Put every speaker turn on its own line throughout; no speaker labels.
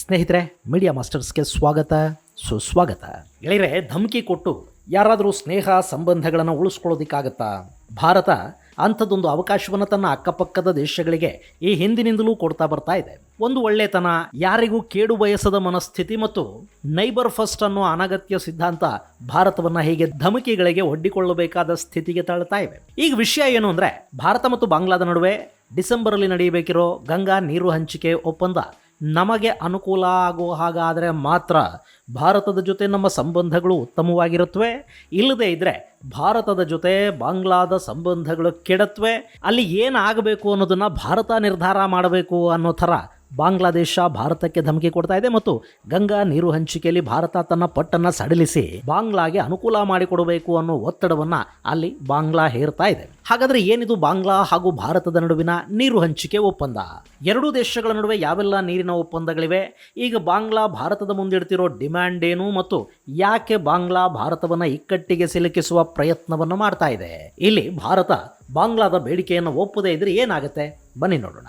ಸ್ನೇಹಿತರೆ, ಮೀಡಿಯಾ ಮಾಸ್ಟರ್ಸ್ಗೆ ಸ್ವಾಗತ ಸುಸ್ವಾಗತ. ಗೆಳೆಯರೆ, ಧಮಕಿ ಕೊಟ್ಟು ಯಾರಾದರೂ ಸ್ನೇಹ ಸಂಬಂಧಗಳನ್ನು ಉಳಿಸ್ಕೊಳ್ಳೋದಕ್ಕಾಗತ್ತಾ? ಭಾರತ ಅಂಥದ್ದೊಂದು ಅವಕಾಶವನ್ನು ತನ್ನ ಅಕ್ಕಪಕ್ಕದ ದೇಶಗಳಿಗೆ ಈ ಹಿಂದಿನಿಂದಲೂ ಕೊಡ್ತಾ ಬರ್ತಾ ಇದೆ. ಒಂದು ಒಳ್ಳೆತನ, ಯಾರಿಗೂ ಕೇಡು ಬಯಸದ ಮನಸ್ಥಿತಿ ಮತ್ತು ನೈಬರ್ ಫಸ್ಟ್ ಅನ್ನೋ ಅನಗತ್ಯ ಸಿದ್ಧಾಂತ ಭಾರತವನ್ನು ಹೀಗೆ ಧಮಕಿಗಳಿಗೆ ಒಡ್ಡಿಕೊಳ್ಳಬೇಕಾದ ಸ್ಥಿತಿಗೆ ತಳ್ತಾ ಇವೆ. ಈಗ ವಿಷಯ ಏನು ಅಂದರೆ, ಭಾರತ ಮತ್ತು ಬಾಂಗ್ಲಾದ ನಡುವೆ ಡಿಸೆಂಬರಲ್ಲಿ ನಡೆಯಬೇಕಿರೋ ಗಂಗಾ ನೀರು ಹಂಚಿಕೆ ಒಪ್ಪಂದ ನಮಗೆ ಅನುಕೂಲ ಆಗುವ ಹಾಗಾದರೆ ಮಾತ್ರ ಭಾರತದ ಜೊತೆ ನಮ್ಮ ಸಂಬಂಧಗಳು ಉತ್ತಮವಾಗಿರುತ್ತವೆ. ಇಲ್ಲದೇ ಇದ್ದರೆ ಭಾರತದ ಜೊತೆ ಬಾಂಗ್ಲಾದ ಸಂಬಂಧಗಳು ಕೆಡತ್ವೆ. ಅಲ್ಲಿ ಏನಾಗಬೇಕು ಅನ್ನೋದನ್ನು ಭಾರತ ನಿರ್ಧಾರ ಮಾಡಬೇಕು ಅನ್ನೋ ಥರ ಬಾಂಗ್ಲಾದೇಶ ಭಾರತಕ್ಕೆ ಧಮಕಿ ಕೊಡ್ತಾ ಇದೆ ಮತ್ತು ಗಂಗಾ ನೀರು ಹಂಚಿಕೆಯಲ್ಲಿ ಭಾರತ ತನ್ನ ಪಟ್ಟನ್ನು ಸಡಿಲಿಸಿ ಬಾಂಗ್ಲಾಗೆ ಅನುಕೂಲ ಮಾಡಿಕೊಡಬೇಕು ಅನ್ನೋ ಒತ್ತಡವನ್ನು ಅಲ್ಲಿ ಬಾಂಗ್ಲಾ ಹೇರ್ತಾ ಇದೆ. ಹಾಗಾದರೆ ಏನಿದು ಬಾಂಗ್ಲಾ ಹಾಗೂ ಭಾರತದ ನಡುವಿನ ನೀರು ಹಂಚಿಕೆ ಒಪ್ಪಂದ? ಎರಡೂ ದೇಶಗಳ ನಡುವೆ ಯಾವೆಲ್ಲ ನೀರಿನ ಒಪ್ಪಂದಗಳಿವೆ? ಈಗ ಬಾಂಗ್ಲಾ ಭಾರತದ ಮುಂದಿಡ್ತಿರೋ ಡಿಮ್ಯಾಂಡ್ ಏನು ಮತ್ತು ಯಾಕೆ ಬಾಂಗ್ಲಾ ಭಾರತವನ್ನು ಇಕ್ಕಟ್ಟಿಗೆ ಸಿಲುಕಿಸುವ ಪ್ರಯತ್ನವನ್ನು ಮಾಡ್ತಾ ಇದೆ? ಇಲ್ಲಿ ಭಾರತ ಬಾಂಗ್ಲಾದ ಬೇಡಿಕೆಯನ್ನು ಒಪ್ಪದೇ ಇದ್ರೆ ಏನಾಗುತ್ತೆ? ಬನ್ನಿ ನೋಡೋಣ.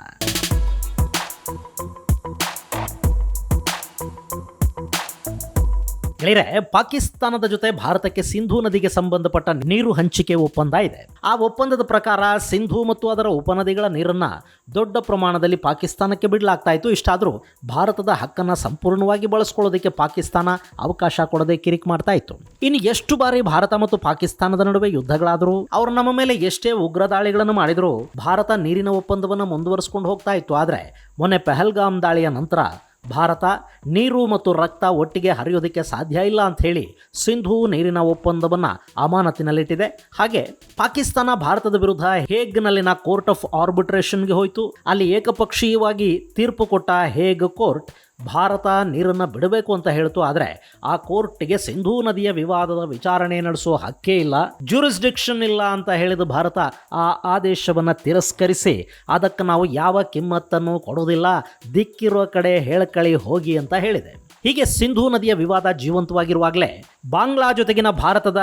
ಗೆಳೆಯರೆ, ಪಾಕಿಸ್ತಾನದ ಜೊತೆ ಭಾರತಕ್ಕೆ ಸಿಂಧೂ ನದಿಗೆ ಸಂಬಂಧಪಟ್ಟ ನೀರು ಹಂಚಿಕೆ ಒಪ್ಪಂದ ಇದೆ. ಆ ಒಪ್ಪಂದದ ಪ್ರಕಾರ ಸಿಂಧೂ ಮತ್ತು ಅದರ ಉಪನದಿಗಳ ನೀರನ್ನು ದೊಡ್ಡ ಪ್ರಮಾಣದಲ್ಲಿ ಪಾಕಿಸ್ತಾನಕ್ಕೆ ಬಿಡಲಾಗ್ತಾ ಇತ್ತು. ಇಷ್ಟಾದರೂ ಭಾರತದ ಹಕ್ಕನ್ನು ಸಂಪೂರ್ಣವಾಗಿ ಬಳಸ್ಕೊಳ್ಳೋದಕ್ಕೆ ಪಾಕಿಸ್ತಾನ ಅವಕಾಶ ಕೊಡದೆ ಕಿರಿಕ್ ಮಾಡ್ತಾ ಇತ್ತು. ಇನ್ನು ಎಷ್ಟು ಬಾರಿ ಭಾರತ ಮತ್ತು ಪಾಕಿಸ್ತಾನದ ನಡುವೆ ಯುದ್ಧಗಳಾದರೂ, ಅವರು ನಮ್ಮ ಮೇಲೆ ಎಷ್ಟೇ ಉಗ್ರ ದಾಳಿಗಳನ್ನು ಮಾಡಿದರೂ ಭಾರತ ನೀರಿನ ಒಪ್ಪಂದವನ್ನು ಮುಂದುವರಿಸ್ಕೊಂಡು ಹೋಗ್ತಾ ಇತ್ತು. ಆದರೆ ಮೊನ್ನೆ ಪಹಲ್ಗಾಮ್ ದಾಳಿಯ ನಂತರ ಭಾರತ ನೀರು ಮತ್ತು ರಕ್ತ ಒಟ್ಟಿಗೆ ಹರಿಯೋದಕ್ಕೆ ಸಾಧ್ಯ ಇಲ್ಲ ಅಂತ ಹೇಳಿ ಸಿಂಧೂ ನೀರಿನ ಒಪ್ಪಂದವನ್ನು ಅಮಾನತಿನಲ್ಲಿಟ್ಟಿದೆ. ಹಾಗೆ ಪಾಕಿಸ್ತಾನ ಭಾರತದ ವಿರುದ್ಧ ಹೇಗ್ನಲ್ಲಿನ ಕೋರ್ಟ್ ಆಫ್ ಆರ್ಬಿಟ್ರೇಷನ್ಗೆ ಹೋಯಿತು. ಅಲ್ಲಿ ಏಕಪಕ್ಷೀಯವಾಗಿ ತೀರ್ಪು ಕೊಟ್ಟ ಹೇಗ್ ಕೋರ್ಟ್ ಭಾರತ ನೀರನ್ನು ಬಿಡಬೇಕು ಅಂತ ಹೇಳ್ತು. ಆದರೆ ಆ ಕೋರ್ಟ್ಗೆ ಸಿಂಧೂ ನದಿಯ ವಿವಾದದ ವಿಚಾರಣೆ ನಡೆಸೋ ಹಕ್ಕೇ ಇಲ್ಲ, ಜ್ಯೂರಿಸ್ಡಿಕ್ಷನ್ ಇಲ್ಲ ಅಂತ ಹೇಳಿದ ಭಾರತ ಆ ಆದೇಶವನ್ನು ತಿರಸ್ಕರಿಸಿ ಅದಕ್ಕೆ ನಾವು ಯಾವ ಕಿಮ್ಮತ್ತನ್ನು ಕೊಡೋದಿಲ್ಲ, ದಿಕ್ಕಿರುವ ಕಡೆ ಹೇಳ್ಕಳಿ ಹೋಗಿ ಅಂತ ಹೇಳಿದೆ. ಹೀಗೆ ಸಿಂಧೂ ನದಿಯ ವಿವಾದ ಜೀವಂತವಾಗಿರುವಾಗಲೇ ಬಾಂಗ್ಲಾ ಜೊತೆಗಿನ ಭಾರತದ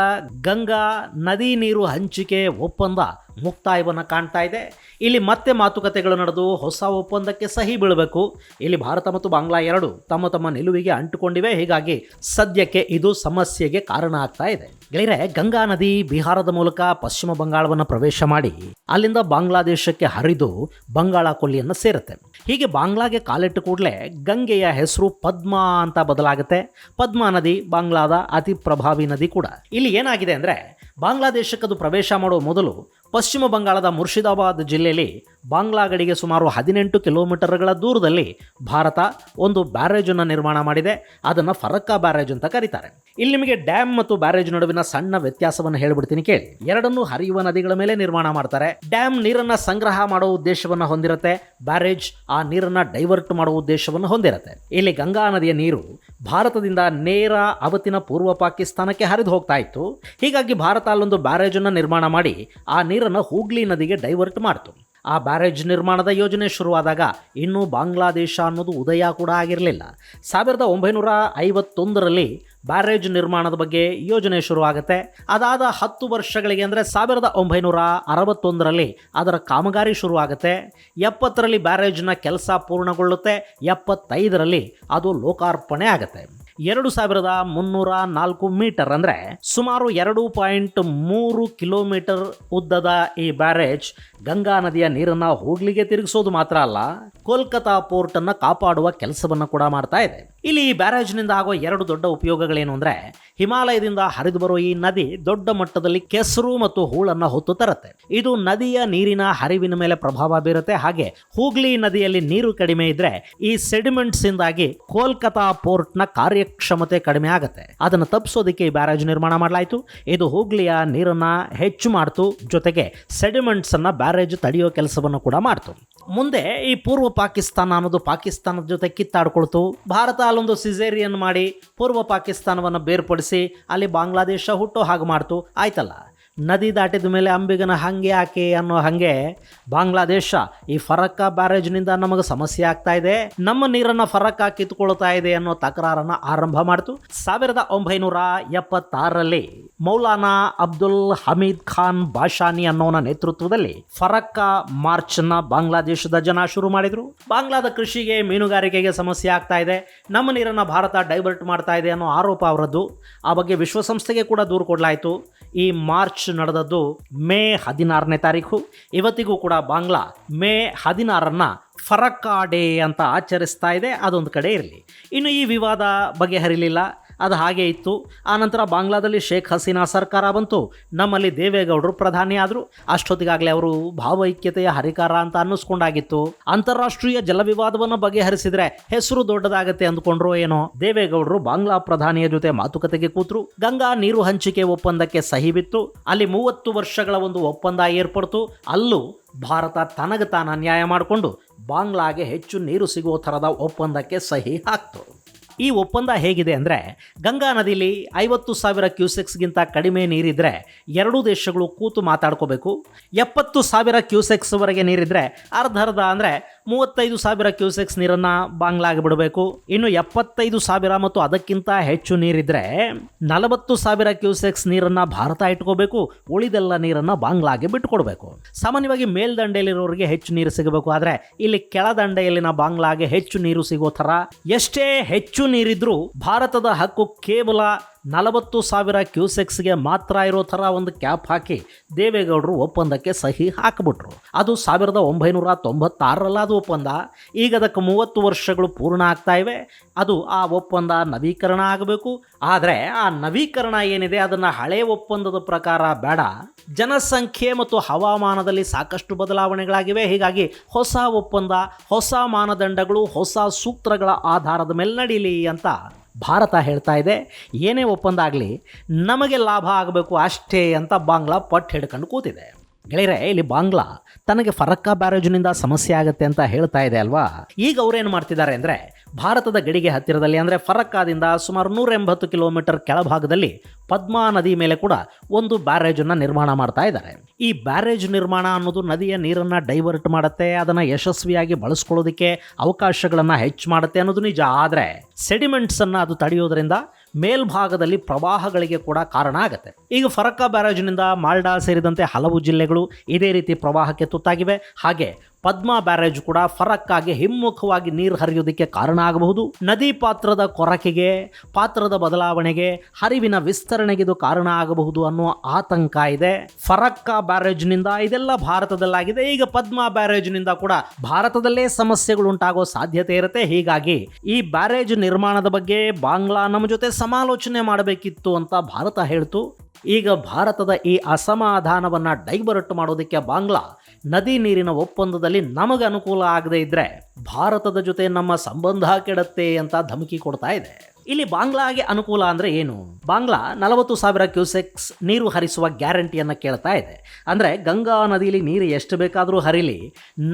ಗಂಗಾ ನದಿ ನೀರು ಹಂಚಿಕೆ ಒಪ್ಪಂದ ಮುಕ್ತಾಯವನ್ನು ಕಾಣ್ತಾ ಇದೆ. ಇಲ್ಲಿ ಮತ್ತೆ ಮಾತುಕತೆಗಳು ನಡೆದು ಹೊಸ ಒಪ್ಪಂದಕ್ಕೆ ಸಹಿ ಬೀಳಬೇಕು. ಇಲ್ಲಿ ಭಾರತ ಮತ್ತು ಬಾಂಗ್ಲಾ ಎರಡು ತಮ್ಮ ತಮ್ಮ ನಿಲುವಿಗೆ ಅಂಟುಕೊಂಡಿವೆ. ಹೀಗಾಗಿ ಸದ್ಯಕ್ಕೆ ಇದು ಸಮಸ್ಯೆಗೆ ಕಾರಣ ಆಗ್ತಾ ಇದೆ. ಗೆಳೆಯರೆ, ಗಂಗಾ ನದಿ ಬಿಹಾರದ ಮೂಲಕ ಪಶ್ಚಿಮ ಬಂಗಾಳವನ್ನು ಪ್ರವೇಶ ಮಾಡಿ ಅಲ್ಲಿಂದ ಬಾಂಗ್ಲಾದೇಶಕ್ಕೆ ಹರಿದು ಬಂಗಾಳ ಕೊಲ್ಲಿಯನ್ನು ಸೇರುತ್ತೆ. ಹೀಗೆ ಬಾಂಗ್ಲಾಗೆ ಕಾಲಿಟ್ಟು ಕೂಡಲೇ ಗಂಗೆಯ ಹೆಸರು ಪದ್ಮಾ ಅಂತ ಬದಲಾಗುತ್ತೆ. ಪದ್ಮಾ ನದಿ ಬಾಂಗ್ಲಾದ ಅತಿ ಪ್ರಭಾವಿ ನದಿ ಕೂಡ. ಇಲ್ಲಿ ಏನಾಗಿದೆ ಅಂದರೆ, ಬಾಂಗ್ಲಾದೇಶಕ್ಕದು ಪ್ರವೇಶ ಮಾಡುವ ಮೊದಲು ಪಶ್ಚಿಮ ಬಂಗಾಳದ ಮುರ್ಷಿದಾಬಾದ್ ಜಿಲ್ಲೆಯಲ್ಲಿ ಬಾಂಗ್ಲಾ ಗಡಿಗೆ ಸುಮಾರು 18 ಕಿಲೋಮೀಟರ್ಗಳ ದೂರದಲ್ಲಿ ಭಾರತ ಒಂದು ಬ್ಯಾರೇಜನ್ನು ನಿರ್ಮಾಣ ಮಾಡಿದೆ. ಅದನ್ನು ಫರಕ್ಕಾ ಬ್ಯಾರೇಜ್ ಅಂತ ಕರೀತಾರೆ. ಇಲ್ಲಿ ನಿಮಗೆ ಡ್ಯಾಮ್ ಮತ್ತು ಬ್ಯಾರೇಜ್ ನಡುವಿನ ಸಣ್ಣ ವ್ಯತ್ಯಾಸವನ್ನು ಹೇಳ್ಬಿಡ್ತೀನಿ ಕೇಳಿ. ಎರಡನ್ನೂ ಹರಿಯುವ ನದಿಗಳ ಮೇಲೆ ನಿರ್ಮಾಣ ಮಾಡ್ತಾರೆ. ಡ್ಯಾಮ್ ನೀರನ್ನು ಸಂಗ್ರಹ ಮಾಡೋ ಉದ್ದೇಶವನ್ನು ಹೊಂದಿರುತ್ತೆ, ಬ್ಯಾರೇಜ್ ಆ ನೀರನ್ನು ಡೈವರ್ಟ್ ಮಾಡುವ ಉದ್ದೇಶವನ್ನು ಹೊಂದಿರುತ್ತೆ. ಇಲ್ಲಿ ಗಂಗಾ ನದಿಯ ನೀರು ಭಾರತದಿಂದ ನೇರ ಅವತ್ತಿನ ಪೂರ್ವ ಪಾಕಿಸ್ತಾನಕ್ಕೆ ಹರಿದು ಹೋಗ್ತಾ ಇತ್ತು. ಹೀಗಾಗಿ ಭಾರತ ಅಲ್ಲೊಂದು ಬ್ಯಾರೇಜನ್ನು ನಿರ್ಮಾಣ ಮಾಡಿ ಆ ನೀರನ್ನು ಹೂಗ್ಲಿ ನದಿಗೆ ಡೈವರ್ಟ್ ಮಾಡ್ತು. ಆ ಬ್ಯಾರೇಜ್ ನಿರ್ಮಾಣದ ಯೋಜನೆ ಶುರುವಾದಾಗ ಇನ್ನೂ ಬಾಂಗ್ಲಾದೇಶ ಅನ್ನೋದು ಉದಯ ಕೂಡ ಆಗಿರಲಿಲ್ಲ. 1951ರಲ್ಲಿ ಬ್ಯಾರೇಜ್ ನಿರ್ಮಾಣದ ಬಗ್ಗೆ ಯೋಜನೆ ಶುರುವಾಗುತ್ತೆ. ಅದಾದ 10 ವರ್ಷಗಳಿಗೆ ಅಂದರೆ 1961ರಲ್ಲಿ ಅದರ ಕಾಮಗಾರಿ ಶುರುವಾಗುತ್ತೆ. 70ರಲ್ಲಿ ಬ್ಯಾರೇಜ್ನ ಕೆಲಸ ಪೂರ್ಣಗೊಳ್ಳುತ್ತೆ. 75ರಲ್ಲಿ ಅದು ಲೋಕಾರ್ಪಣೆ ಆಗುತ್ತೆ. 2304 ಮೀಟರ್ ಅಂದರೆ ಸುಮಾರು 2.3 ಕಿಲೋಮೀಟರ್ ಉದ್ದದ ಈ ಬ್ಯಾರೇಜ್ ಗಂಗಾ ನದಿಯ ನೀರನ್ನು ಹೂಗ್ಲಿಗೆ ತಿರುಗಿಸೋದು ಮಾತ್ರ ಅಲ್ಲ, ಕೋಲ್ಕತಾ ಪೋರ್ಟನ್ನು ಕಾಪಾಡುವ ಕೆಲಸವನ್ನು ಕೂಡ ಮಾಡ್ತಾ ಇದೆ. ಇಲ್ಲಿ ಈ ಬ್ಯಾರೇಜ್ನಿಂದ ಆಗೋ 2 ದೊಡ್ಡ ಉಪಯೋಗಗಳೇನು ಅಂದರೆ, ಹಿಮಾಲಯದಿಂದ ಹರಿದು ಬರೋ ಈ ನದಿ ದೊಡ್ಡ ಮಟ್ಟದಲ್ಲಿ ಕೆಸರು ಮತ್ತು ಹೂಳನ್ನು ಹೊತ್ತು ತರುತ್ತೆ. ಇದು ನದಿಯ ನೀರಿನ ಹರಿವಿನ ಮೇಲೆ ಪ್ರಭಾವ ಬೀರುತ್ತೆ. ಹಾಗೆ ಹೂಗ್ಲಿ ನದಿಯಲ್ಲಿ ನೀರು ಕಡಿಮೆ ಇದ್ರೆ ಈ ಸೆಡಿಮೆಂಟ್ಸ್ ಇಂದಾಗಿ ಕೋಲ್ಕತಾ ಪೋರ್ಟ್ನ ಕಾರ್ಯಕ್ಷಮತೆ ಕಡಿಮೆ ಆಗುತ್ತೆ. ಅದನ್ನು ತಪ್ಪಿಸೋದಕ್ಕೆ ಈ ಬ್ಯಾರೇಜ್ ನಿರ್ಮಾಣ ಮಾಡಲಾಯಿತು. ಇದು ಹೂಗ್ಲಿಯ ನೀರನ್ನು ಹೆಚ್ಚು ಮಾಡ್ತು, ಜೊತೆಗೆ ಸೆಡಿಮೆಂಟ್ಸ್ ಅನ್ನ ಬ್ಯಾರೇಜ್ ತಡೆಯೋ ಕೆಲಸವನ್ನು ಕೂಡ ಮಾಡ್ತು. ಮುಂದೆ ಈ ಪೂರ್ವ ಪಾಕಿಸ್ತಾನ ಅನ್ನೋದು ಪಾಕಿಸ್ತಾನದ ಜೊತೆ ಕಿತ್ತಾಡ್ಕೊಳ್ತು. ಭಾರತ ಅಲ್ಲೊಂದು ಸಿಸೇರಿಯನ್ ಮಾಡಿ ಪೂರ್ವ ಪಾಕಿಸ್ತಾನವನ್ನು ಬೇರ್ಪಡಿಸಿ ಅಲ್ಲಿ ಬಾಂಗ್ಲಾದೇಶ ಹುಟ್ಟೋ ಹಾಗೆ ಮಾಡ್ತು. ಆಯ್ತಲ್ಲ, ನದಿ ದಾಟಿದ ಮೇಲೆ ಅಂಬಿಗನ ಹಂಗೆ ಯಾಕೆ ಅನ್ನೋ ಹಾಗೆ ಬಾಂಗ್ಲಾದೇಶ ಈ ಫರಕ್ಕಾ ಬ್ಯಾರೇಜ್ನಿಂದ ನಮಗೆ ಸಮಸ್ಯೆ ಆಗ್ತಾ ಇದೆ, ನಮ್ಮ ನೀರನ್ನ ಫರಕ್ಕಾ ಕಿತ್ಕೊಳ್ತಾ ಇದೆ ಅನ್ನೋ ತಕರಾರನ್ನ ಆರಂಭ ಮಾಡಿತು. 1976ರಲ್ಲಿ ಮೌಲಾನಾ ಅಬ್ದುಲ್ ಹಮೀದ್ ಖಾನ್ ಬಾಷಾನಿ ಅನ್ನೋನ ನೇತೃತ್ವದಲ್ಲಿ ಫರಕ್ಕಾ ಮಾರ್ಚ್ನ ಬಾಂಗ್ಲಾದೇಶದ ಜನ ಶುರು ಮಾಡಿದ್ರು. ಬಾಂಗ್ಲಾದ ಕೃಷಿಗೆ ಮೀನುಗಾರಿಕೆಗೆ ಸಮಸ್ಯೆ ಆಗ್ತಾ ಇದೆ, ನಮ್ಮ ನೀರನ್ನ ಭಾರತ ಡೈವರ್ಟ್ ಮಾಡ್ತಾ ಇದೆ ಅನ್ನೋ ಆರೋಪ ಅವರದ್ದು. ಆ ಬಗ್ಗೆ ವಿಶ್ವಸಂಸ್ಥೆಗೆ ಕೂಡ ದೂರು ಕೊಡಲಾಯಿತು. ಈ ಮಾರ್ಚ್ ನಡೆದದ್ದು ಮೇ 16ನೇ ತಾರೀಕು. ಇವತ್ತಿಗೂ ಕೂಡ ಬಾಂಗ್ಲಾ ಮೇ 16ರನ್ನ ಫರಕ್ಕಾ ಡೇ ಅಂತ ಆಚರಿಸ್ತಾ ಇದೆ. ಅದೊಂದು ಕಡೆ ಇರಲಿ. ಇನ್ನು ಈ ವಿವಾದ ಬಗೆಹರಿಲಿಲ್ಲ, ಅದು ಹಾಗೆ ಇತ್ತು. ಆನಂತರ ಬಾಂಗ್ಲಾದಲ್ಲಿ ಶೇಖ್ ಹಸೀನಾ ಸರ್ಕಾರ ಬಂತು, ನಮ್ಮಲ್ಲಿ ದೇವೇಗೌಡರು ಪ್ರಧಾನಿ ಆದರು. ಅಷ್ಟೊತ್ತಿಗಾಗಲೇ ಅವರು ಭಾವೈಕ್ಯತೆಯ ಹರಿಕಾರ ಅಂತ ಅನ್ನಿಸ್ಕೊಂಡಾಗಿತ್ತು. ಅಂತಾರಾಷ್ಟ್ರೀಯ ಜಲ ವಿವಾದವನ್ನು ಬಗೆಹರಿಸಿದ್ರೆ ಹೆಸರು ದೊಡ್ಡದಾಗತ್ತೆ ಅಂದ್ಕೊಂಡ್ರು ಏನೋ. ದೇವೇಗೌಡರು ಬಾಂಗ್ಲಾ ಪ್ರಧಾನಿಯ ಜೊತೆ ಮಾತುಕತೆಗೆ ಕೂತರು. ಗಂಗಾ ನೀರು ಹಂಚಿಕೆ ಒಪ್ಪಂದಕ್ಕೆ ಸಹಿ ಬಿತ್ತು. ಅಲ್ಲಿ 30 ವರ್ಷಗಳ ಒಂದು ಒಪ್ಪಂದ ಏರ್ಪಡ್ತು. ಅಲ್ಲೂ ಭಾರತ ತನಗೆ ತಾನು ಅನ್ಯಾಯ ಮಾಡಿಕೊಂಡು ಬಾಂಗ್ಲಾಗೆ ಹೆಚ್ಚು ನೀರು ಸಿಗೋ ಥರದ ಒಪ್ಪಂದಕ್ಕೆ ಸಹಿ ಹಾಕ್ತು. ಈ ಒಪ್ಪಂದ ಹೇಗಿದೆ ಅಂದರೆ, ಗಂಗಾ ನದಿಲಿ 50,000 ಕ್ಯೂಸೆಕ್ಸ್ಗಿಂತ ಕಡಿಮೆ ನೀರಿದ್ರೆ ಎರಡೂ ದೇಶಗಳು ಕೂತು ಮಾತಾಡ್ಕೋಬೇಕು. 70,000 ಕ್ಯೂಸೆಕ್ಸ್ವರೆಗೆ ನೀರಿದ್ರೆ ಅರ್ಧ ಅಂದರೆ 35,000 ಕ್ಯೂಸೆಕ್ಸ್ ನೀರನ್ನು ಬಾಂಗ್ಲಾಗೆ ಬಿಡಬೇಕು. ಇನ್ನು 75,000 ಮತ್ತು ಅದಕ್ಕಿಂತ ಹೆಚ್ಚು ನೀರಿದ್ರೆ 40,000 ಕ್ಯೂಸೆಕ್ಸ್ ನೀರನ್ನು ಭಾರತ ಇಟ್ಕೋಬೇಕು. ಉಳಿದೆಲ್ಲ ನೀರನ್ನು ಬಾಂಗ್ಲಾಗೆ ಬಿಟ್ಟುಕೊಡ್ಬೇಕು. ಸಾಮಾನ್ಯವಾಗಿ ಮೇಲ್ದಂಡೆಯಲ್ಲಿರೋರಿಗೆ ಹೆಚ್ಚು ನೀರು ಸಿಗಬೇಕು, ಆದರೆ ಇಲ್ಲಿ ಕೆಳದಂಡೆಯಲ್ಲಿನ ಬಾಂಗ್ಲಾಗೆ ಹೆಚ್ಚು ನೀರು ಸಿಗೋ ಥರ ಎಷ್ಟೇ ಹೆಚ್ಚು ನೀರಿದ್ರೂ ಭಾರತದ ಹಕ್ಕು ಕೇವಲ 40,000 ಕ್ಯೂಸೆಕ್ಸ್ಗೆ ಮಾತ್ರ ಇರೋ ಥರ ಒಂದು ಕ್ಯಾಪ್ ಹಾಕಿ ದೇವೇಗೌಡರು ಒಪ್ಪಂದಕ್ಕೆ ಸಹಿ ಹಾಕಿಬಿಟ್ರು. ಅದು 1996ರಲ್ಲಿ ಅದು ಒಪ್ಪಂದ. ಈಗ ಅದಕ್ಕೆ 30 ವರ್ಷಗಳು ಪೂರ್ಣ ಆಗ್ತಾ ಇವೆ. ಅದು ಆ ಒಪ್ಪಂದ ನವೀಕರಣ ಆಗಬೇಕು. ಆದರೆ ಆ ನವೀಕರಣ ಏನಿದೆ ಅದನ್ನು ಹಳೆ ಒಪ್ಪಂದದ ಪ್ರಕಾರ ಬೇಡ. ಜನಸಂಖ್ಯೆ ಮತ್ತು ಹವಾಮಾನದಲ್ಲಿ ಸಾಕಷ್ಟು ಬದಲಾವಣೆಗಳಾಗಿವೆ. ಹೀಗಾಗಿ ಹೊಸ ಒಪ್ಪಂದ, ಹೊಸ ಮಾನದಂಡಗಳು, ಹೊಸ ಸೂತ್ರಗಳ ಆಧಾರದ ಮೇಲೆ ನಡೀಲಿ ಅಂತ ಭಾರತ ಹೇಳ್ತಾ ಇದೆ. ಏನೇ ಒಪ್ಪಂದ ಆಗಲಿ ನಮಗೆ ಲಾಭ ಆಗಬೇಕು ಅಷ್ಟೇ ಅಂತ ಬಾಂಗ್ಲಾ ಪಟ್ಟು ಹಿಡ್ಕೊಂಡು ಕೂತಿದೆ. ಗೆಳೆಯರೆ, ಇಲ್ಲಿ ಬಾಂಗ್ಲಾ ತನಗೆ ಫರಕ್ಕಾ ಬ್ಯಾರೇಜ್ನಿಂದ ಸಮಸ್ಯೆ ಆಗುತ್ತೆ ಅಂತ ಹೇಳ್ತಾ ಇದೆ ಅಲ್ವಾ. ಈಗ ಅವರೇನು ಮಾಡ್ತಿದ್ದಾರೆ ಅಂದರೆ, ಭಾರತದ ಗಡಿಗೆ ಹತ್ತಿರದಲ್ಲಿ ಅಂದರೆ ಫರಕ್ಕಾದಿಂದ ಸುಮಾರು 180 ಕಿಲೋಮೀಟರ್ ಕೆಳಭಾಗದಲ್ಲಿ ಪದ್ಮಾ ನದಿ ಮೇಲೆ ಕೂಡ ಒಂದು ಬ್ಯಾರೇಜನ್ನು ನಿರ್ಮಾಣ ಮಾಡ್ತಾ ಇದ್ದಾರೆ. ಈ ಬ್ಯಾರೇಜ್ ನಿರ್ಮಾಣ ಅನ್ನೋದು ನದಿಯ ನೀರನ್ನು ಡೈವರ್ಟ್ ಮಾಡುತ್ತೆ, ಅದನ್ನು ಯಶಸ್ವಿಯಾಗಿ ಬಳಸ್ಕೊಳ್ಳೋದಕ್ಕೆ ಅವಕಾಶಗಳನ್ನು ಹೆಚ್ಚು ಮಾಡುತ್ತೆ ಅನ್ನೋದು ನಿಜ. ಆದರೆ ಸೆಡಿಮೆಂಟ್ಸನ್ನು ಅದು ತಡೆಯೋದ್ರಿಂದ ಮೇಲ್ಭಾಗದಲ್ಲಿ ಪ್ರವಾಹಗಳಿಗೆ ಕೂಡ ಕಾರಣ ಆಗುತ್ತೆ. ಈಗ ಫರಕ್ಕಾ ಬ್ಯಾರೇಜ್ನಿಂದ ಮಾಲ್ಡಾ ಸೇರಿದಂತೆ ಹಲವು ಜಿಲ್ಲೆಗಳು ಇದೇ ರೀತಿ ಪ್ರವಾಹಕ್ಕೆ ತುತ್ತಾಗಿವೆ. ಹಾಗೆ ಪದ್ಮಾ ಬ್ಯಾರೇಜ್ ಕೂಡ ಫರಕ್ಕಾಗೆ ಹಿಮ್ಮುಖವಾಗಿ ನೀರು ಹರಿಯೋದಕ್ಕೆ ಕಾರಣ ಆಗಬಹುದು. ನದಿ ಪಾತ್ರದ ಕೊರಕೆಗೆ, ಪಾತ್ರದ ಬದಲಾವಣೆಗೆ, ಹರಿವಿನ ವಿಸ್ತರಣೆಗೆ ಇದು ಕಾರಣ ಆಗಬಹುದು ಅನ್ನೋ ಆತಂಕ ಇದೆ. ಫರಕ್ಕಾ ಬ್ಯಾರೇಜ್ನಿಂದ ಇದೆಲ್ಲ ಭಾರತದಲ್ಲಾಗಿದೆ. ಈಗ ಪದ್ಮಾ ಬ್ಯಾರೇಜ್ನಿಂದ ಕೂಡ ಭಾರತದಲ್ಲೇ ಸಮಸ್ಯೆಗಳು ಉಂಟಾಗೋ ಸಾಧ್ಯತೆ ಇರುತ್ತೆ. ಹೀಗಾಗಿ ಈ ಬ್ಯಾರೇಜ್ ನಿರ್ಮಾಣದ ಬಗ್ಗೆ ಬಾಂಗ್ಲಾ ನಮ್ಮ ಜೊತೆ ಸಮಾಲೋಚನೆ ಮಾಡಬೇಕಿತ್ತು ಅಂತ ಭಾರತ ಹೇಳ್ತು. ಈಗ ಭಾರತದ ಈ ಅಸಮಾಧಾನವನ್ನು ಡೈವರ್ಟ್ ಮಾಡೋದಕ್ಕೆ ಬಾಂಗ್ಲಾ ನದಿ ನೀರಿನ ಒಪ್ಪಂದದಲ್ಲಿ ನಮಗೆ ಅನುಕೂಲ ಆಗದೇ ಇದ್ದರೆ ಭಾರತದ ಜೊತೆ ನಮ್ಮ ಸಂಬಂಧ ಕೆಡುತ್ತೆ ಅಂತ ಧಮಕಿ ಕೊಡ್ತಾ ಇದೆ. ಇಲ್ಲಿ ಬಾಂಗ್ಲಾಗೆ ಅನುಕೂಲ ಅಂದರೆ ಏನು? ಬಾಂಗ್ಲಾ 40,000 ಕ್ಯೂಸೆಕ್ಸ್ ನೀರು ಹರಿಸುವ ಗ್ಯಾರಂಟಿಯನ್ನು ಕೇಳ್ತಾ ಇದೆ. ಅಂದರೆ ಗಂಗಾ ನದಿಯಲ್ಲಿ ನೀರು ಎಷ್ಟು ಬೇಕಾದರೂ ಹರಿಲಿ,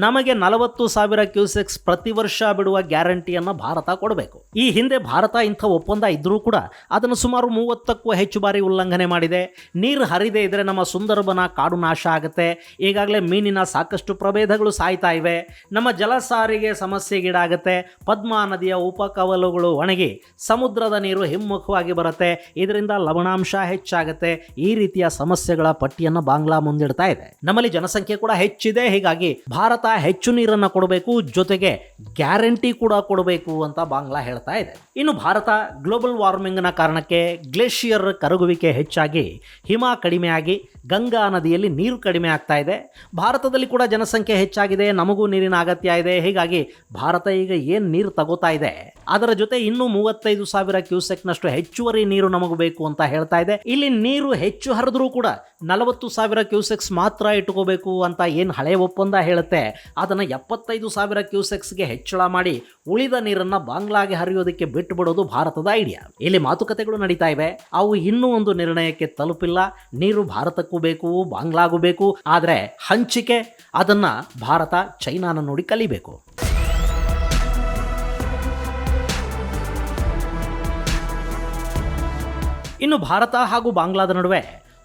ನಮಗೆ 40,000 ಕ್ಯೂಸೆಕ್ಸ್ ಪ್ರತಿ ವರ್ಷ ಬಿಡುವ ಗ್ಯಾರಂಟಿಯನ್ನು ಭಾರತ ಕೊಡಬೇಕು. ಈ ಹಿಂದೆ ಭಾರತ ಇಂಥ ಒಪ್ಪಂದ ಇದ್ದರೂ ಕೂಡ ಅದನ್ನು ಸುಮಾರು 30ಕ್ಕೂ ಹೆಚ್ಚು ಬಾರಿ ಉಲ್ಲಂಘನೆ ಮಾಡಿದೆ. ನೀರು ಹರಿದೇ ಇದ್ದರೆ ನಮ್ಮ ಸುಂದರಬನ ಕಾಡು ನಾಶ ಆಗುತ್ತೆ. ಈಗಾಗಲೇ ಮೀನಿನ ಸಾಕಷ್ಟು ಪ್ರಭೇದಗಳು ಸಾಯ್ತಾ ಇವೆ. ನಮ್ಮ ಜಲ ಸಾರಿಗೆ ಸಮಸ್ಯೆಗೀಡಾಗುತ್ತೆ. ಪದ್ಮಾ ನದಿಯ ಉಪಕವಲುಗಳು ಒಣಗಿ ಸಮುದ್ರದ ನೀರು ಹಿಮ್ಮುಖವಾಗಿ ಬರುತ್ತೆ. ಇದರಿಂದ ಲವಣಾಂಶ ಹೆಚ್ಚಾಗುತ್ತೆ. ಈ ರೀತಿಯ ಸಮಸ್ಯೆಗಳ ಪಟ್ಟಿಯನ್ನು ಬಾಂಗ್ಲಾ ಮುಂದಿಡ್ತಾ ಇದೆ. ನಮ್ಮಲ್ಲಿ ಜನಸಂಖ್ಯೆ ಕೂಡ ಹೆಚ್ಚಿದೆ. ಹೀಗಾಗಿ ಭಾರತ ಹೆಚ್ಚು ನೀರನ್ನು ಕೊಡಬೇಕು, ಜೊತೆಗೆ ಗ್ಯಾರಂಟಿ ಕೂಡ ಕೊಡಬೇಕು ಅಂತ ಬಾಂಗ್ಲಾ ಹೇಳ್ತಾ ಇದೆ. ಇನ್ನು ಭಾರತ ಗ್ಲೋಬಲ್ ವಾರ್ಮಿಂಗ್ನ ಕಾರಣಕ್ಕೆ ಗ್ಲೇಷಿಯರ್ ಕರಗುವಿಕೆ ಹೆಚ್ಚಾಗಿ ಹಿಮ ಕಡಿಮೆಯಾಗಿ ಗಂಗಾ ನದಿಯಲ್ಲಿ ನೀರು ಕಡಿಮೆ ಆಗ್ತಾ ಇದೆ. ಭಾರತದಲ್ಲಿ ಕೂಡ ಜನಸಂಖ್ಯೆ ಹೆಚ್ಚಾಗಿದೆ, ನಮಗೂ ನೀರಿನ ಅಗತ್ಯ ಇದೆ. ಹೀಗಾಗಿ ಭಾರತ ಈಗ ಏನು ನೀರು ತಗೋತಾ ಇದೆ ಅದರ ಜೊತೆ ಇನ್ನೂ 35,000 ಕ್ಯೂಸೆಕ್ನಷ್ಟು ಹೆಚ್ಚುವರಿ ನೀರು ನಮಗೂ ಬೇಕು ಅಂತ ಹೇಳ್ತಾ ಇದೆ. ಇಲ್ಲಿ ನೀರು ಹೆಚ್ಚು ಹರಿದ್ರೂ ಕೂಡ 40,000 ಕ್ಯೂಸೆಕ್ಸ್ ಮಾತ್ರ ಇಟ್ಕೋಬೇಕು ಅಂತ ಏನು ಹಳೆ ಒಪ್ಪಂದ ಹೇಳುತ್ತೆ, ಅದನ್ನು 75,000 ಕ್ಯೂಸೆಕ್ಸ್ಗೆ ಹೆಚ್ಚಳ ಮಾಡಿ ಉಳಿದ ನೀರನ್ನು ಬಾಂಗ್ಲಾಗೆ ಹರಿಯೋದಕ್ಕೆ ಬಿಟ್ಟು ಬಿಡೋದು ಭಾರತದ ಐಡಿಯಾ. ಇಲ್ಲಿ ಮಾತುಕತೆಗಳು ನಡೀತಾ ಇವೆ. ಅವು ಇನ್ನೂ ಒಂದು ನಿರ್ಣಯಕ್ಕೆ ತಲುಪಿಲ್ಲ. ನೀರು ಭಾರತಕ್ಕೂ ಬೇಕು, ಬಾಂಗ್ಲಾಗೂ ಬೇಕು. ಆದರೆ ಹಂಚಿಕೆ ಅದನ್ನು ಭಾರತ ಚೈನಾನ ನೋಡಿ ಕಲಿಬೇಕು. ಇನ್ನು ಭಾರತ ಹಾಗೂ ಬಾಂಗ್ಲಾದ ನಡುವೆ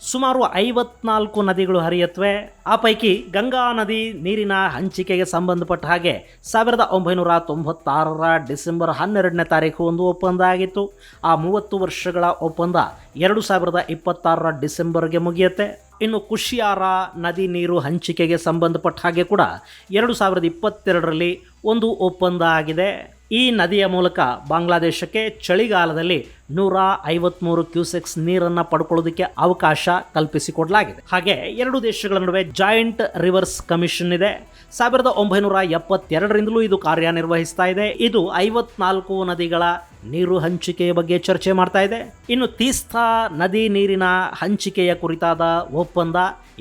ಸುಮಾರು 54 ನದಿಗಳು ಹರಿಯತ್ವೆ. ಆ ಪೈಕಿ ಗಂಗಾ ನದಿ ನೀರಿನ ಹಂಚಿಕೆಗೆ ಸಂಬಂಧಪಟ್ಟ ಹಾಗೆ 1996ರ ಡಿಸೆಂಬರ್ 12ನೇ ತಾರೀಕು ಒಂದು ಒಪ್ಪಂದ ಆಗಿತ್ತು. ಆ 30 ವರ್ಷಗಳ ಒಪ್ಪಂದ 2026ರ ಡಿಸೆಂಬರ್ಗೆ ಮುಗಿಯುತ್ತೆ. ಇನ್ನು ಕುಶಿಯಾರ ನದಿ ನೀರು ಹಂಚಿಕೆಗೆ ಸಂಬಂಧಪಟ್ಟ ಹಾಗೆ ಕೂಡ 2022ರಲ್ಲಿ ಒಂದು ಒಪ್ಪಂದ ಆಗಿದೆ. ಈ ನದಿಯ ಮೂಲಕ ಬಾಂಗ್ಲಾದೇಶಕ್ಕೆ ಚಳಿಗಾಲದಲ್ಲಿ 153 ಕ್ಯೂಸೆಕ್ಸ್ ನೀರನ್ನು ಪಡ್ಕೊಳ್ಳೋದಕ್ಕೆ ಅವಕಾಶ ಕಲ್ಪಿಸಿಕೊಡಲಾಗಿದೆ. ಹಾಗೆ ಎರಡು ದೇಶಗಳ ನಡುವೆ ಜಾಯಿಂಟ್ ರಿವರ್ಸ್ ಕಮಿಷನ್ ಇದೆ. 1972ರಿಂದಲೂ ಇದು ಕಾರ್ಯನಿರ್ವಹಿಸ್ತಾ ಇದೆ. ಇದು 54 ನದಿಗಳ ನೀರು ಹಂಚಿಕೆಯ ಬಗ್ಗೆ ಚರ್ಚೆ ಮಾಡ್ತಾ ಇದೆ. ಇನ್ನು ತೀಸ್ತಾ ನದಿ ನೀರಿನ ಹಂಚಿಕೆಯ ಕುರಿತಾದ ಒಪ್ಪಂದ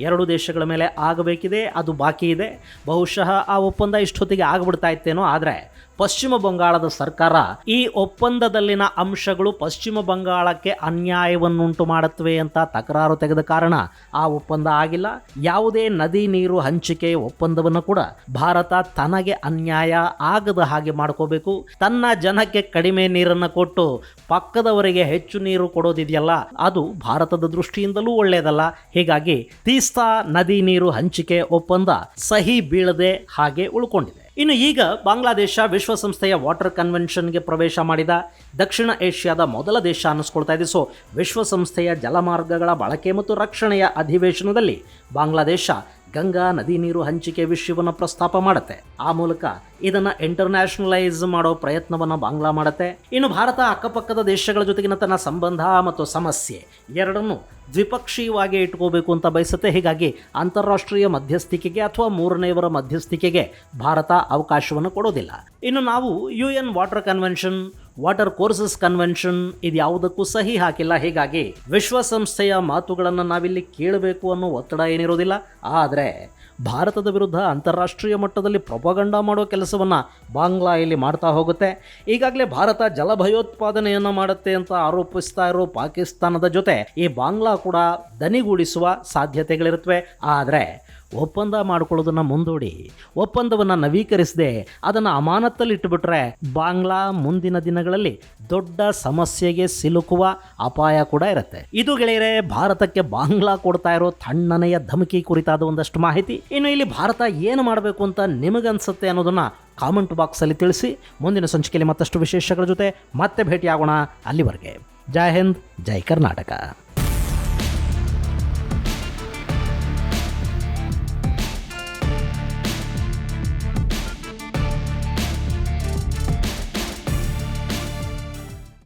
ಎರಡು ದೇಶಗಳ ಮೇಲೆ ಆಗಬೇಕಿದೆ, ಅದು ಬಾಕಿ ಇದೆ. ಬಹುಶಃ ಆ ಒಪ್ಪಂದ ಇಷ್ಟೊತ್ತಿಗೆ ಆಗಿಬಿಡ್ತಾ ಇತ್ತೇನೋ. ಆದರೆ ಪಶ್ಚಿಮ ಬಂಗಾಳದ ಸರ್ಕಾರ ಈ ಒಪ್ಪಂದದಲ್ಲಿನ ಅಂಶಗಳು ಪಶ್ಚಿಮ ಬಂಗಾಳಕ್ಕೆ ಅನ್ಯಾಯವನ್ನುಂಟು ಮಾಡುತ್ತವೆ ಅಂತ ತಕರಾರು ತೆಗೆದ ಕಾರಣ ಆ ಒಪ್ಪಂದ ಆಗಿಲ್ಲ. ಯಾವುದೇ ನದಿ ನೀರು ಹಂಚಿಕೆ ಒಪ್ಪಂದವನ್ನು ಕೂಡ ಭಾರತ ತನಗೆ ಅನ್ಯಾಯ ಆಗದ ಹಾಗೆ ಮಾಡ್ಕೋಬೇಕು. ತನ್ನ ಜನಕ್ಕೆ ಕಡಿಮೆ ನೀರನ್ನು ಕೊಟ್ಟು ಪಕ್ಕದವರಿಗೆ ಹೆಚ್ಚು ನೀರು ಕೊಡೋದಿದೆಯಲ್ಲ, ಅದು ಭಾರತದ ದೃಷ್ಟಿಯಿಂದಲೂ ಒಳ್ಳೆಯದಲ್ಲ. ಹೀಗಾಗಿ ತೀಸ್ತಾ ನದಿ ನೀರು ಹಂಚಿಕೆ ಒಪ್ಪಂದ ಸಹಿ ಬೀಳದೆ ಹಾಗೆ ಉಳ್ಕೊಂಡಿದೆ. ಇನ್ನು ಈಗ ಬಾಂಗ್ಲಾದೇಶ ವಿಶ್ವಸಂಸ್ಥೆಯ ವಾಟರ್ ಕನ್ವೆನ್ಷನ್ಗೆ ಪ್ರವೇಶ ಮಾಡಿದ ದಕ್ಷಿಣ ಏಷ್ಯಾದ ಮೊದಲ ದೇಶ ಅನ್ನಿಸ್ಕೊಳ್ತಾ ಇದೆ. ಸೊ ವಿಶ್ವಸಂಸ್ಥೆಯ ಜಲಮಾರ್ಗಗಳ ಬಳಕೆ ಮತ್ತು ರಕ್ಷಣೆಯ ಅಧಿವೇಶನದಲ್ಲಿ ಬಾಂಗ್ಲಾದೇಶ ಗಂಗಾ ನದಿ ನೀರು ಹಂಚಿಕೆ ವಿಷಯವನ್ನು ಪ್ರಸ್ತಾಪ ಮಾಡುತ್ತೆ. ಆ ಮೂಲಕ ಇದನ್ನು ಇಂಟರ್ನ್ಯಾಷನಲೈಸ್ ಮಾಡೋ ಪ್ರಯತ್ನವನ್ನು ಬಾಂಗ್ಲಾ ಮಾಡುತ್ತೆ. ಇನ್ನು ಭಾರತ ಅಕ್ಕಪಕ್ಕದ ದೇಶಗಳ ಜೊತೆಗಿನ ತನ್ನ ಸಂಬಂಧ ಮತ್ತು ಸಮಸ್ಯೆ ಎರಡನ್ನೂ ದ್ವಿಪಕ್ಷೀಯವಾಗಿ ಇಟ್ಕೋಬೇಕು ಅಂತ ಬಯಸುತ್ತೆ. ಹೀಗಾಗಿ ಅಂತಾರಾಷ್ಟ್ರೀಯ ಮಧ್ಯಸ್ಥಿಕೆಗೆ ಅಥವಾ ಮೂರನೆಯವರ ಮಧ್ಯಸ್ಥಿಕೆಗೆ ಭಾರತ ಅವಕಾಶವನ್ನು ಕೊಡೋದಿಲ್ಲ. ಇನ್ನು ನಾವು UN water convention, water courses convention ಇದ್ಯಾವುದಕ್ಕೂ ಸಹಿ ಹಾಕಿಲ್ಲ. ಹೀಗಾಗಿ ವಿಶ್ವಸಂಸ್ಥೆಯ ಮಾತುಗಳನ್ನು ನಾವಿಲ್ಲಿ ಕೇಳಬೇಕು ಅನ್ನೋ ಒತ್ತಡ ಏನಿರೋದಿಲ್ಲ. ಆದರೆ ಭಾರತದ ವಿರುದ್ಧ ಅಂತಾರಾಷ್ಟ್ರೀಯ ಮಟ್ಟದಲ್ಲಿ ಪ್ರೊಪಗಂಡ ಮಾಡೋ ಕೆಲಸವನ್ನು ಬಾಂಗ್ಲಾ ಇಲ್ಲಿ ಮಾಡ್ತಾ ಹೋಗುತ್ತೆ. ಈಗಾಗಲೇ ಭಾರತ ಜಲ ಭಯೋತ್ಪಾದನೆಯನ್ನು ಮಾಡುತ್ತೆ ಅಂತ ಆರೋಪಿಸ್ತಾ ಇರೋ ಪಾಕಿಸ್ತಾನದ ಜೊತೆ ಈ ಬಾಂಗ್ಲಾ ಕೂಡ ದನಿಗೂಡಿಸುವ ಸಾಧ್ಯತೆಗಳಿರುತ್ತವೆ. ಆದರೆ ಒಪ್ಪಂದ ಮಾಡ್ಕೊಳ್ಳೋದನ್ನು ಮುಂದೂಡಿ ಒಪ್ಪಂದವನ್ನು ನವೀಕರಿಸದೆ ಅದನ್ನು ಅಮಾನತ್ತಲ್ಲಿಟ್ಟುಬಿಟ್ರೆ ಬಾಂಗ್ಲಾ ಮುಂದಿನ ದಿನಗಳಲ್ಲಿ ದೊಡ್ಡ ಸಮಸ್ಯೆಗೆ ಸಿಲುಕುವ ಅಪಾಯ ಕೂಡ ಇರುತ್ತೆ. ಇದು ಗೆಳೆಯರೆ ಭಾರತಕ್ಕೆ ಬಾಂಗ್ಲಾ ಕೊಡ್ತಾ ಇರೋ ತಣ್ಣನೆಯ ಧಮಕಿ ಕುರಿತಾದ ಒಂದಷ್ಟು ಮಾಹಿತಿ. ಇನ್ನು ಇಲ್ಲಿ ಭಾರತ ಏನು ಮಾಡಬೇಕು ಅಂತ ನಿಮಗನ್ಸುತ್ತೆ ಅನ್ನೋದನ್ನು ಕಾಮೆಂಟ್ ಬಾಕ್ಸಲ್ಲಿ ತಿಳಿಸಿ. ಮುಂದಿನ ಸಂಚಿಕೆಯಲ್ಲಿ ಮತ್ತಷ್ಟು ವಿಶೇಷಗಳ ಜೊತೆ ಮತ್ತೆ ಭೇಟಿಯಾಗೋಣ. ಅಲ್ಲಿವರೆಗೆ ಜೈ ಹಿಂದ್, ಜೈ ಕರ್ನಾಟಕ.